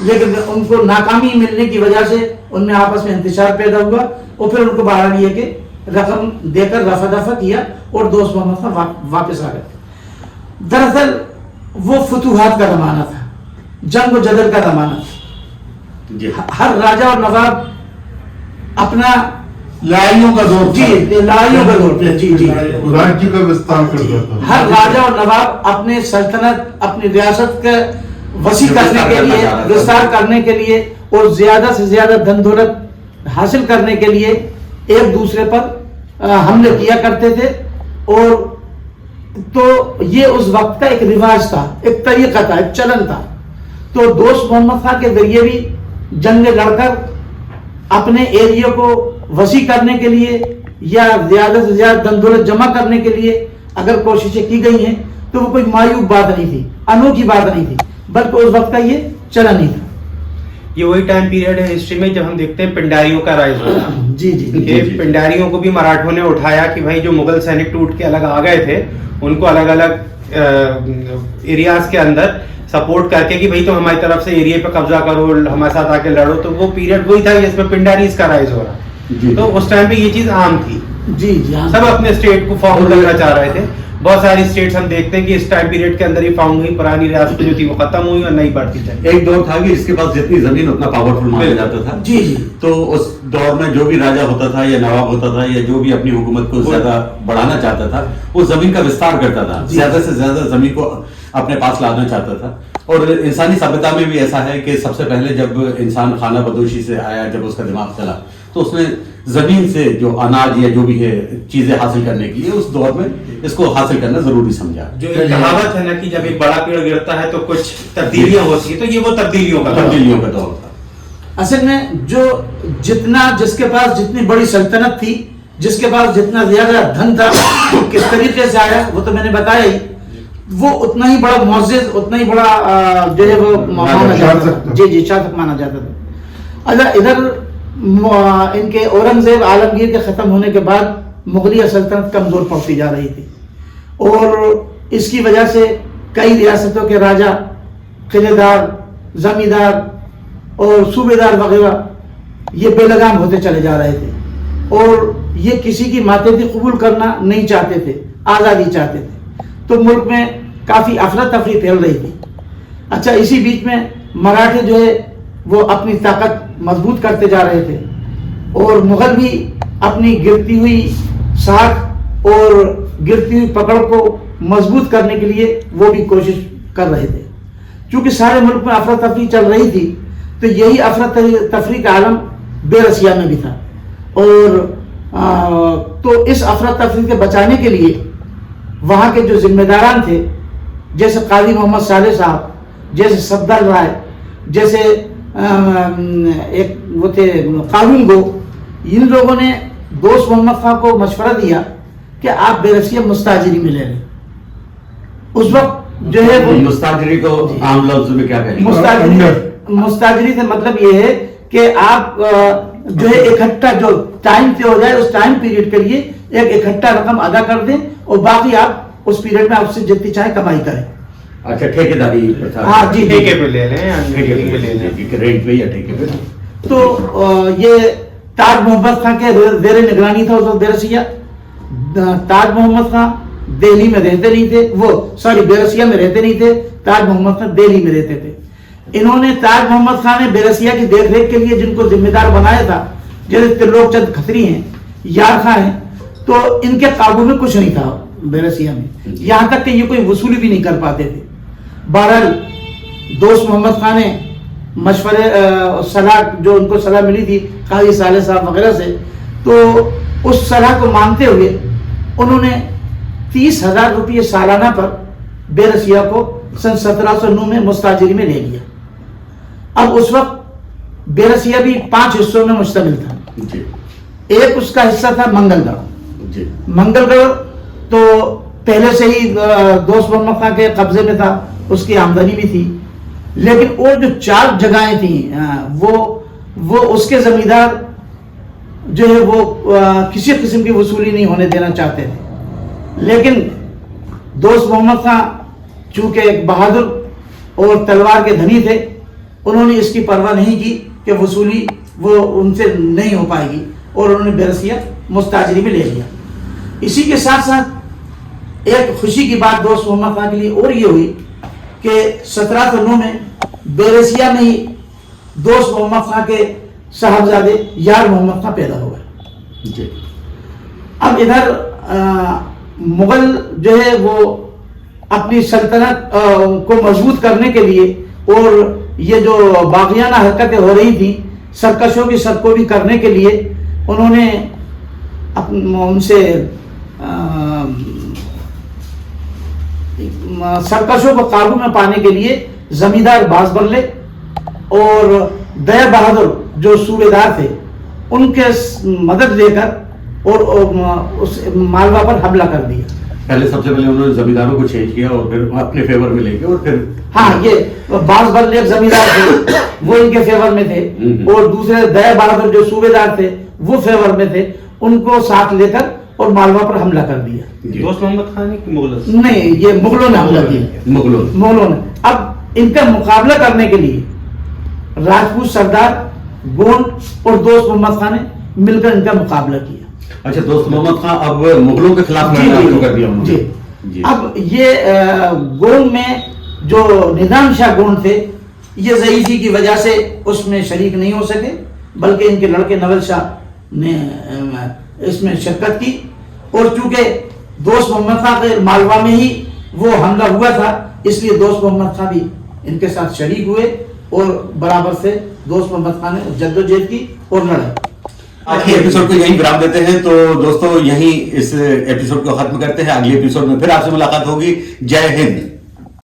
لیکن ان کو ناکامی ملنے کی وجہ سے ان میں آپس میں انتشار پیدا ہوا اور پھر ان کو بہرحال یہ کہ رقم دے کر رفع دفع کیا اور دوست محمد خان واپس آ گئے. دراصل وہ فتوحات کا زمانہ تھا, جنگ و جدل کا زمانہ تھا. جی ہر راجہ اور نواب اپنا لڑائیوں کا دور جی لڑائیوں کا دور تھا. جی جی راجیہ کا وستار کرتا تھا. ہر راجہ اور نواب اپنے سلطنت اپنی ریاست کا وسیع کرنے کے لیے, وستار کرنے کے لیے اور زیادہ سے زیادہ دھن دولت حاصل کرنے کے لیے ایک دوسرے پر حملے کیا کرتے تھے. اور تو یہ اس وقت کا ایک رواج تھا, ایک طریقہ تھا, ایک چلن تھا. تو دوست محمد خان کے ذریعے بھی جنگیں لڑ کر اپنے ایریا کو وسیع کرنے کے لیے یا زیادہ سے زیادہ دھن دولت جمع کرنے کے لیے اگر کوششیں کی گئی ہیں تو وہ کوئی معیوب بات نہیں تھی, انوکھی بات نہیں تھی, بلکہ اس وقت کا یہ چلن ہی تھا. یہ وہی ٹائم پیریڈ ہے ہسٹری میں جب ہم دیکھتے ہیں پنڈاریوں کا رائج ہونا. جی جی کہ پنڈاریوں کو بھی مراٹھوں نے اٹھایا کہ بھائی جو مغل سینک ٹوٹ کے الگ آ گئے تھے ان کو الگ الگ ایریاز کے اندر سپورٹ کر کے کہ بھائی تم ہماری طرف سے ایریا پہ قبضہ کرو, ہمارے ساتھ آ کے لڑو. تو وہ پیریڈ وہی تھا جس میں پنڈاریز کا رائز ہو رہا. تو اس ٹائم پہ یہ چیز عام تھی, جی جی سب اپنے اسٹیٹ کو فارم کرنا چاہ رہے تھے. بہت ساری اسٹیٹس ہم دیکھتے ہیں کہ اس ٹائم پیریڈ کے اندر ہی فاؤنڈ ہوئی, پرانی ریاستیں جو تھی وہ ختم ہوئی اور نئی بڑھتی چلی. ایک دور تھا کہ اس کے پاس جتنی زمین اتنا پاورفل مانا جاتا تھا. جی جی تو اس دور میں جو بھی راجا ہوتا تھا یا نواب ہوتا تھا یا جو بھی اپنی حکومت کو زیادہ بڑھانا چاہتا تھا وہ زمین کا وستار کرتا تھا, زیادہ سے زیادہ زمین کو اپنے پاس لانا چاہتا تھا. اور انسانی سابقہ میں بھی ایسا ہے کہ سب سے پہلے جب انسان خانہ بدوشی سے آیا, جب اس کا دماغ چلا تو اس نے زمین سے جو اناج یا جو بھی ہے چیزیں حاصل کرنے کے لیے اس دور میں اس کو حاصل کرنا ضروری سمجھا. جو ایک کہاوت ہے نا کہ جب ایک بڑا پیڑ گرتا ہے تو کچھ تبدیلیاں ہوتی ہیں, تو یہ وہ تبدیلیوں کا دور تھا. اصل میں جو جتنا جس کے پاس جتنی بڑی سلطنت تھی, جس کے پاس جتنا زیادہ دھن تھا, کس طریقے سے آیا وہ تو میں نے بتایا ہی. وہ اتنا ہی بڑا معزز, اتنا ہی بڑا جو ہے وہ مانا جاتا تھا. جی جی شاہ تک مانا جاتا تھا. اگر ادھر ان کے اورنگزیب عالمگیر کے ختم ہونے کے بعد مغلیہ سلطنت کمزور پڑتی جا رہی تھی اور اس کی وجہ سے کئی ریاستوں کے راجہ, قلعے دار, زمیندار اور صوبے دار وغیرہ یہ بے لگام ہوتے چلے جا رہے تھے اور یہ کسی کی ماتحتی قبول کرنا نہیں چاہتے تھے, آزادی چاہتے تھے. تو ملک میں کافی افراتفری پھیل رہی تھی. اچھا, اسی بیچ میں مراٹھے جو ہے وہ اپنی طاقت مضبوط کرتے جا رہے تھے اور مغل بھی اپنی گرتی ہوئی ساکھ اور گرتی ہوئی پکڑ کو مضبوط کرنے کے لیے وہ بھی کوشش کر رہے تھے. چونکہ سارے ملک میں افراتفری چل رہی تھی تو یہی افراتفری کا عالم بے رسیہ میں بھی تھا. اور تو اس افراتفری کے بچانے کے لیے وہاں کے جو ذمہ داران تھے, جیسے قاضی محمد صالح صاحب, جیسے صفدر رائے, جیسے ایک وہ تھے قانون گو, ان لوگوں نے دوست محمد خان کو مشورہ دیا کہ آپ بے رسیہ مستاجری میں لے لیں. اس وقت جو ہے مستاجری کو عام لفظ میں کیا کہیں گے؟ مستاجری سے مطلب یہ ہے کہ آپ جو ہے اکٹھا جو ٹائم طے ہو جائے اس ٹائم پیریڈ کے لیے ایک اکٹھا رقم ادا کر دیں اور باقی آپ اس پیریڈ میں آپ سے جتنی چاہے کمائی کریں. اچھا, ٹھیکیداری. ہاں جی, ٹھیکے پہ لے لیں, رینٹ پہ یا ٹھیکے پہ. تو یہ تاج محمد خان کے زیر نگرانی تھا اس وقت بے رسیہ. تاج محمد خان دہلی میں رہتے نہیں تھے, وہ بے رسیہ میں رہتے نہیں تھے, تاج محمد خان دہلی میں رہتے تھے. انہوں نے تاج محمد خان نے بے رسیہ کی دیکھ ریکھ کے لیے جن کو ذمہ دار بنایا تھا, جیسے ترلوک چند کھتری ہیں, یار خان ہیں, تو ان کے قابو میں کچھ نہیں تھا بے رسیہ میں, یہاں تک کہ یہ کوئی وصولی بھی نہیں کر پاتے تھے. بہرحال دوست محمد خان نے مشورے صلاح جو ان کو صلاح ملی تھی قاضی صالح صاحب وغیرہ سے, تو اس صلاح کو مانتے ہوئے انہوں نے 30,000 روپئے سالانہ پر بے رسیہ کو سن 1709 میں مستاجری میں لے لیا. اب اس وقت بے رسیہ بھی 5 حصوں میں مشتمل تھا. ایک اس کا حصہ تھا منگل گڑھ. منگل گڑھ تو پہلے سے ہی دوست محمد خان کے قبضے میں تھا, اس کی آمدنی بھی تھی, لیکن اور جو 4 جگہیں تھیں وہ اس کے زمیندار جو ہے وہ کسی قسم کی وصولی نہیں ہونے دینا چاہتے تھے. لیکن دوست محمد خان چونکہ ایک بہادر اور تلوار کے دھنی تھے, انہوں نے اس کی پرواہ نہیں کی کہ وصولی وہ ان سے نہیں ہو پائے گی اور انہوں نے بیرسیہ مستاجری میں لے لیا. اسی کے ساتھ ساتھ ایک خوشی کی بات دوست محمد خان کے لیے اور یہ ہوئی کہ 1709 میں بیرسیہ میں ہی دوست محمد خان کے صاحبزادے یار محمد خان پیدا ہو گئے. جی. اب ادھر مغل جو ہے وہ اپنی سلطنت کو مضبوط کرنے کے لیے اور یہ جو باغیانہ حرکتیں ہو رہی تھیں سرکشوں کی سرکوبی کرنے کے لیے انہوں نے ان سے سرکشوں کو قابو میں پانے کے لیے زمیندار باز بلے اور دیا بہادر جو صوبے دار تھے ان کے مدد لے کر اور اس مالوا پر حملہ کر دیا. پہلے سب سے پہلے انہوں نے زمینداروں کو چینج کیا اور پھر اپنے فیور میں لے کے اور پھر ہاں یہ باز بلے زمیندار تھے وہ ان کے فیور میں تھے اور دوسرے دیا بہادر جو صوبے دار تھے وہ فیور میں تھے, ان کو ساتھ لے کر اور مالوا پر حملہ کر دیا. دوست محمد خان کی مغل نہیں, یہ مغلوں نے حملہ کیا. مغلوں نے. اب ان کا مقابلہ کرنے کے لیے راجپوت سردار گونڈ اور دوست محمد خان نے مل کر ان کا مقابلہ کیا. اچھا, دوست محمد خان اب مغلوں کے خلاف لڑنا شروع کر دیا انہوں نے. جی. اب یہ گونڈ میں جو نظام شاہ گونڈ تھے یہ ضعیفی کی وجہ سے اس میں شریک نہیں ہو سکے, بلکہ ان کے لڑکے نول شاہ نے اس میں شرکت کی. اور چونکہ دوست محمد خان کے مالوا میں ہی وہ حملہ ہوا تھا اس لیے دوست محمد خان بھی ان کے ساتھ شریک ہوئے اور برابر سے دوست محمد خان نے جدوجہد کی اور لڑے. آج کے ایپیسوڈ کو یہیں ورام دیتے ہیں. تو دوستوں یہیں اس ایپیسوڈ کو ختم کرتے ہیں. اگلے ایپیسوڈ میں پھر آپ سے ملاقات ہوگی. جے ہند.